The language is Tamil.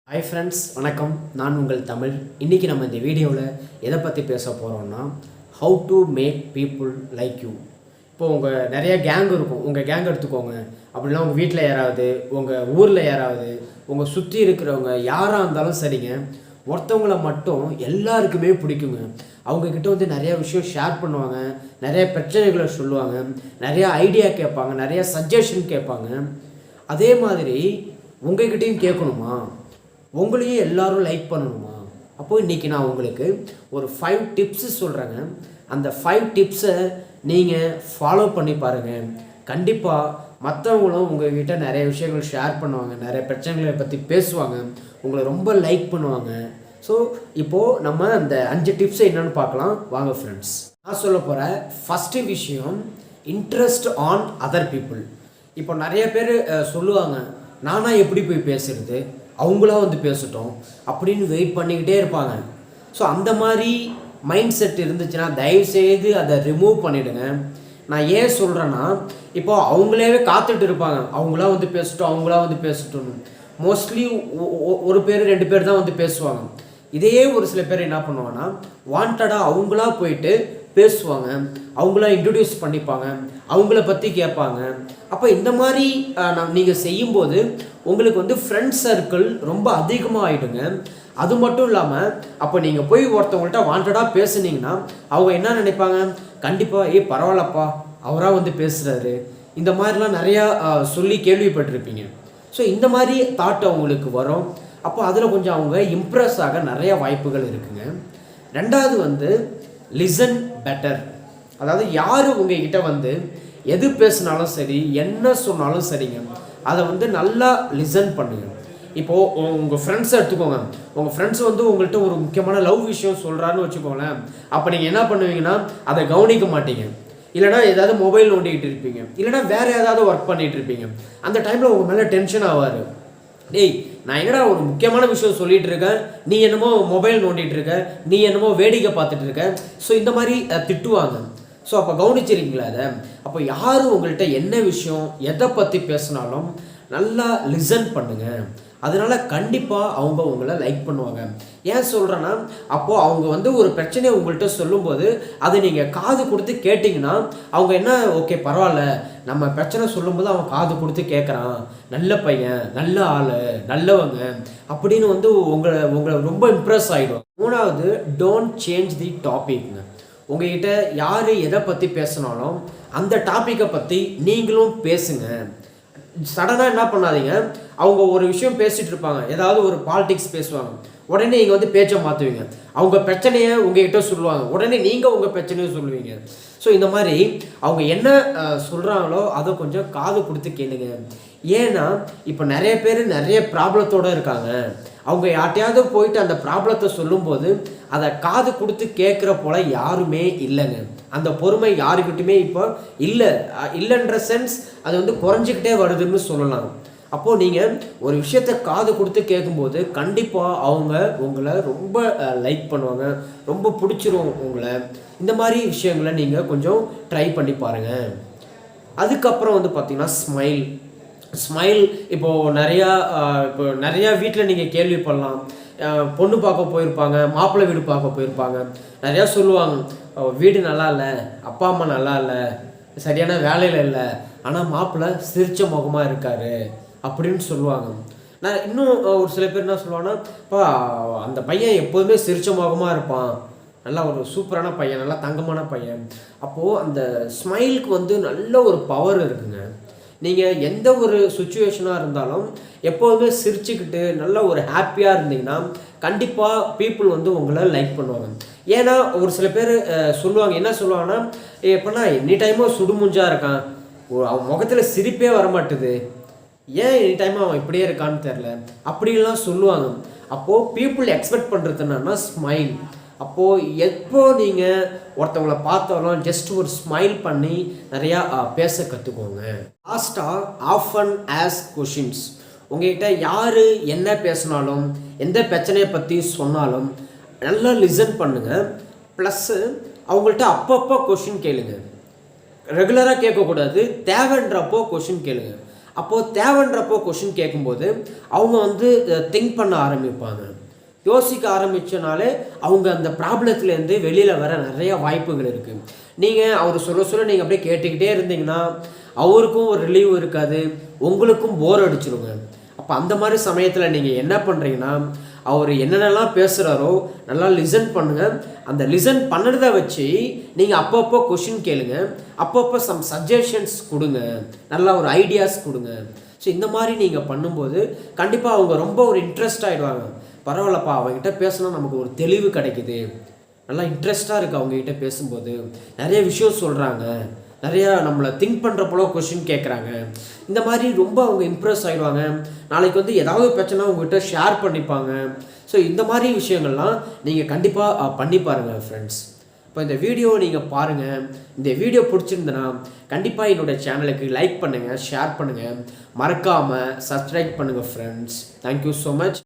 ஹாய் ஃப்ரெண்ட்ஸ், வணக்கம். நான் உங்கள் தமிழ். இன்றைக்கி நம்ம இந்த வீடியோவில் எதை பற்றி பேச போகிறோம்னா, how to make people like you. இப்போது உங்கள் நிறைய கேங் இருக்கும். உங்கள் கேங் எடுத்துக்கோங்க. அப்படின்னா உங்கள் வீட்டில் யாராவது, உங்கள் ஊரில் யாராவது, உங்கள் சுற்றி இருக்கிறவங்க யாராக இருந்தாலும் சரிங்க, ஒருத்தவங்களை மட்டும் எல்லாருக்குமே பிடிக்குங்க. அவங்கக்கிட்ட வந்து நிறையா விஷயம் ஷேர் பண்ணுவாங்க, நிறைய பிரச்சனைகளை சொல்லுவாங்க, நிறையா ஐடியா கேட்பாங்க, நிறையா சஜஷன் கேட்பாங்க. அதே மாதிரி உங்கள்கிட்டையும் கேட்கணுமா, உங்களையும் எல்லோரும் லைக் பண்ணணுமா? அப்போது இன்றைக்கி நான் உங்களுக்கு ஒரு 5 டிப்ஸு சொல்கிறேங்க. அந்த 5 டிப்ஸை நீங்கள் ஃபாலோ பண்ணி பாருங்கள். கண்டிப்பாக மற்றவங்களும் உங்கள்கிட்ட நிறைய விஷயங்கள் ஷேர் பண்ணுவாங்க, நிறைய பிரச்சனைகளை பற்றி பேசுவாங்க, உங்களை ரொம்ப லைக் பண்ணுவாங்க. ஸோ இப்போது நம்ம அந்த 5 டிப்ஸை என்னென்னு பார்க்கலாம் வாங்க ஃப்ரெண்ட்ஸ். நான் சொல்ல போகிற ஃபஸ்ட்டு விஷயம், இன்ட்ரெஸ்ட் ஆன் அதர் பீப்புள். இப்போ நிறைய பேர் சொல்லுவாங்க, நானாக எப்படி போய் பேசுகிறது, அவங்களா வந்து பேசட்டும் அப்படின்னு வெயிட் பண்ணிக்கிட்டே இருப்பாங்க. ஸோ அந்த மாதிரி மைண்ட் செட் இருந்துச்சுன்னா தயவுசெய்து அதை ரிமூவ் பண்ணிவிடுங்க. நான் ஏன் சொல்கிறேன்னா, இப்போது அவங்களே காத்துட்டு இருப்பாங்க, அவங்களா வந்து பேசட்டும், அவங்களா வந்து பேசட்டும். மோஸ்ட்லி ஒரு பேர் 2 பேர் தான் வந்து பேசுவாங்க. இதையே ஒரு சில பேர் என்ன பண்ணுவாங்கன்னா, வாண்டடாக அவங்களா போயிட்டு பேசுவாங்க, அவங்களா இன்ட்ரடியூஸ் பண்ணிப்பாங்க, அவங்கள பற்றி கேட்பாங்க. அப்போ இந்த மாதிரி நீங்கள் செய்யும்போது உங்களுக்கு வந்து ஃப்ரெண்ட்ஸ் சர்க்கிள் ரொம்ப அதிகமாக ஆகிடுங்க. அது மட்டும் இல்லாமல் அப்போ நீங்கள் போய் ஒருத்தவங்கள்ட்ட வாண்டடாக பேசுனீங்கன்னா அவங்க என்ன நினைப்பாங்க, கண்டிப்பாக பரவாயில்லப்பா அவராக வந்து பேசுகிறாரு, இந்த மாதிரிலாம் நிறையா சொல்லி கேள்விப்பட்டிருப்பீங்க. ஸோ இந்த மாதிரி தாட் அவங்களுக்கு வரும். அப்போ அதில் கொஞ்சம் அவங்க இம்ப்ரெஸ் ஆக நிறைய வாய்ப்புகள் இருக்குங்க. ரெண்டாவது வந்து லிசன் பெட்டர். அதாவது யார் உங்ககிட்ட வந்து எது பேசினாலும் சரி, என்ன சொன்னாலும் சரிங்க, அதை வந்து நல்லா லிசன் பண்ணுங்கள். இப்போது உங்கள் ஃப்ரெண்ட்ஸை எடுத்துக்கோங்க. உங்கள் ஃப்ரெண்ட்ஸ் வந்து உங்கள்கிட்ட ஒரு முக்கியமான லவ் விஷயம் சொல்கிறான்னு வச்சுக்கோங்களேன். அப்போ நீங்கள் என்ன பண்ணுவீங்கன்னா, அதை கவனிக்க மாட்டீங்க, இல்லைனா ஏதாவது மொபைல் நோண்டிக்கிட்டு இருப்பீங்க, இல்லைனா வேறு ஏதாவது ஒர்க் பண்ணிகிட்டு இருப்பீங்க. அந்த டைமில் உங்கள் மேலே டென்ஷன் ஆவார். டேய், நான் என்னடா ஒரு முக்கியமான விஷயம் சொல்லிகிட்டு இருக்கேன், நீ என்னமோ மொபைல் நோண்டிகிட்டு இருக்க, நீ என்னமோ வேடிக்கை பார்த்துட்டு இருக்க. ஸோ இந்த மாதிரி திட்டுவாங்க. ஸோ அப்போ கவனிச்சிருக்கீங்களா அதை? அப்போ யார் உங்கள்கிட்ட என்ன விஷயம் எதை பற்றி பேசினாலும் நல்லா லிசன் பண்ணுங்கள். அதனால் கண்டிப்பாக அவங்க உங்களை லைக் பண்ணுவாங்க. ஏன் சொல்கிறேன்னா, அப்போது அவங்க வந்து ஒரு பிரச்சனையை உங்கள்கிட்ட சொல்லும்போது அதை நீங்கள் காது கொடுத்து கேட்டிங்கன்னா அவங்க என்ன, ஓகே பரவாயில்ல, நம்ம பிரச்சனை சொல்லும்போது அவன் காது கொடுத்து கேட்குறான், நல்ல பையன், நல்ல ஆள், நல்லவங்க அப்படின்னு வந்து உங்களை ரொம்ப இம்ப்ரெஸ் ஆகிடும். மூணாவது, டோன்ட் சேஞ்ச் தி டாபிக்ங்க. உங்கள்கிட்ட யார் எதை பற்றி பேசினாலும் அந்த டாப்பிக்கை பற்றி நீங்களும் பேசுங்க. சடனாக என்ன பண்ணாதீங்க, அவங்க ஒரு விஷயம் பேசிகிட்டு இருப்பாங்க, ஏதாவது ஒரு பாலிடிக்ஸ் பேசுவாங்க, உடனே நீங்கள் வந்து பேச்சை மாற்றுவீங்க. அவங்க பிரச்சனையை உங்ககிட்ட சொல்லுவாங்க, உடனே நீங்கள் உங்கள் பிரச்சனையை சொல்லுவீங்க. ஸோ இந்த மாதிரி அவங்க என்ன சொல்கிறாங்களோ அதை கொஞ்சம் காது கொடுத்து கேளுங்க. ஏன்னா இப்போ நிறைய பேர் நிறைய ப்ராப்ளத்தோடு இருக்காங்க. அவங்க யார்ட்டையாவது போயிட்டு அந்த ப்ராப்ளத்தை சொல்லும்போது அதை காது கொடுத்து கேட்குற போல் யாருமே இல்லைங்க. அந்த பொறுமை யாருக்கிட்டுமே இப்போ இல்லைன்ற சென்ஸ் அது வந்து குறைஞ்சிக்கிட்டே வருதுன்னு சொல்லலாம். அப்போது நீங்கள் ஒரு விஷயத்தை காது கொடுத்து கேட்கும்போது கண்டிப்பாக அவங்க உங்களை ரொம்ப லைக் பண்ணுவாங்க, ரொம்ப பிடிச்சிரும் உங்களை. இந்த மாதிரி விஷயங்களை நீங்கள் கொஞ்சம் ட்ரை பண்ணி பாருங்கள். அதுக்கப்புறம் வந்து பார்த்திங்கன்னா ஸ்மைல். இப்போது நிறையா வீட்டில் நீங்கள் கேள்விப்படலாம், பொண்ணு பார்க்க போயிருப்பாங்க, மாப்பிள்ளை வீடு பார்க்க போயிருப்பாங்க, நிறையா சொல்லுவாங்க, வீடு நல்லா இல்லை, அப்பா அம்மா நல்லா இல்லை, சரியான வேலையில் இல்லை, ஆனால் மாப்பிள்ளை சிரிச்ச முகமாக இருக்கார் அப்படின்னு சொல்லுவாங்க. நான் இன்னும் ஒரு சில பேர் என்ன சொல்லுவாங்கன்னா, அப்பா அந்த பையன் எப்போதுமே சிரிச்ச முகமாக இருப்பான், நல்லா ஒரு சூப்பரான பையன், நல்லா தங்கமான பையன். அப்போது அந்த ஸ்மைலுக்கு வந்து நல்ல ஒரு பவர் இருக்குங்க. நீங்கள் எந்த ஒரு சுச்சுவேஷனாக இருந்தாலும் எப்போதுமே சிரிச்சுக்கிட்டு நல்ல ஒரு ஹாப்பியாக இருந்தீங்கன்னா கண்டிப்பாக பீப்புள் வந்து உங்களை லைக் பண்ணுவாங்க. ஏன்னா ஒரு சில பேர் சொல்லுவாங்க, என்ன சொல்லுவாங்கன்னா, எப்படின்னா எனி டைமும் சுடுமுஞ்சாக இருக்கான், அவன் முகத்தில் சிரிப்பே வரமாட்டுது, ஏன் எனி டைமும் அவன் இப்படியே இருக்கான்னு தெரில அப்படின்லாம் சொல்லுவாங்க. அப்போது பீப்புள் எக்ஸ்பெக்ட் பண்ணுறது என்னன்னா ஸ்மைல். அப்போது எப்போ நீங்கள் ஒருத்தவங்களை பார்த்தாலும் ஜஸ்ட் ஒரு ஸ்மைல் பண்ணி நிறையா பேச கற்றுக்கோங்க. லாஸ்ட்டாக, ஆஃபன் ஆஸ்க் கொஷின்ஸ். உங்கள்கிட்ட யார் என்ன பேசினாலும் எந்த பிரச்சனையை பற்றி சொன்னாலும் நல்லா லிசன் பண்ணுங்கள். ப்ளஸ்ஸு அவங்கள்ட்ட அப்பப்போ கொஷின் கேளுங்க. ரெகுலராக கேட்கக்கூடாது, தேவைன்றப்போ கொஷின் கேளுங்க. அப்போது தேவைன்றப்போ கொஷின் கேட்கும்போது அவங்க வந்து திங்க் பண்ண ஆரம்பிப்பாங்க. யோசிக்க ஆரம்பித்தனாலே அவங்க அந்த ப்ராப்ளத்துலேருந்து வெளியில் வர நிறைய வாய்ப்புகள் இருக்குது. நீங்கள் அவர் சொல்ல நீங்கள் அப்படியே கேட்டுக்கிட்டே இருந்தீங்கன்னா அவருக்கும் ஒரு ரிலீவ் இருக்காது, உங்களுக்கும் போர் அடிச்சிருங்க. அப்போ அந்த மாதிரி சமயத்தில் நீங்கள் என்ன பண்ணுறீங்கன்னா, அவர் என்னென்னலாம் பேசுகிறாரோ நல்லா லிசன் பண்ணுங்கள். அந்த லிசன் பண்ணுறதை வச்சு நீங்கள் அப்பப்போ கொஷின் கேளுங்க, அப்பப்போ சம் சஜஷன்ஸ் கொடுங்க, நல்லா ஒரு ஐடியாஸ் கொடுங்க. ஸோ இந்த மாதிரி நீங்கள் பண்ணும்போது கண்டிப்பாக அவங்க ரொம்ப ஒரு இன்ட்ரெஸ்ட் ஆகிடுவாங்க. பரவாயில்லப்பா, அவங்ககிட்ட பேசினா நமக்கு ஒரு தெளிவு கிடைக்குது, நல்லா இன்ட்ரெஸ்ட்டாக இருக்குது அவங்ககிட்ட பேசும்போது, நிறைய விஷயம் சொல்கிறாங்க, நிறையா நம்மளை திங்க் பண்ணுற போல கொஷின் கேட்குறாங்க. இந்த மாதிரி ரொம்ப அவங்க இம்ப்ரெஸ் ஆகிடுவாங்க. நாளைக்கு வந்து ஏதாவது பிரச்சனை உங்கள்கிட்ட ஷேர் பண்ணிப்பாங்க. ஸோ இந்த மாதிரி விஷயங்கள்லாம் நீங்கள் கண்டிப்பாக பண்ணி பாருங்கள் ஃப்ரெண்ட்ஸ். இப்போ இந்த வீடியோ நீங்கள் பாருங்கள். இந்த வீடியோ பிடிச்சிருந்தனா கண்டிப்பாக என்னோடய சேனலுக்கு லைக் பண்ணுங்கள், ஷேர் பண்ணுங்கள், மறக்காமல் சப்ஸ்கிரைப் பண்ணுங்கள் ஃப்ரெண்ட்ஸ். Thank you so much.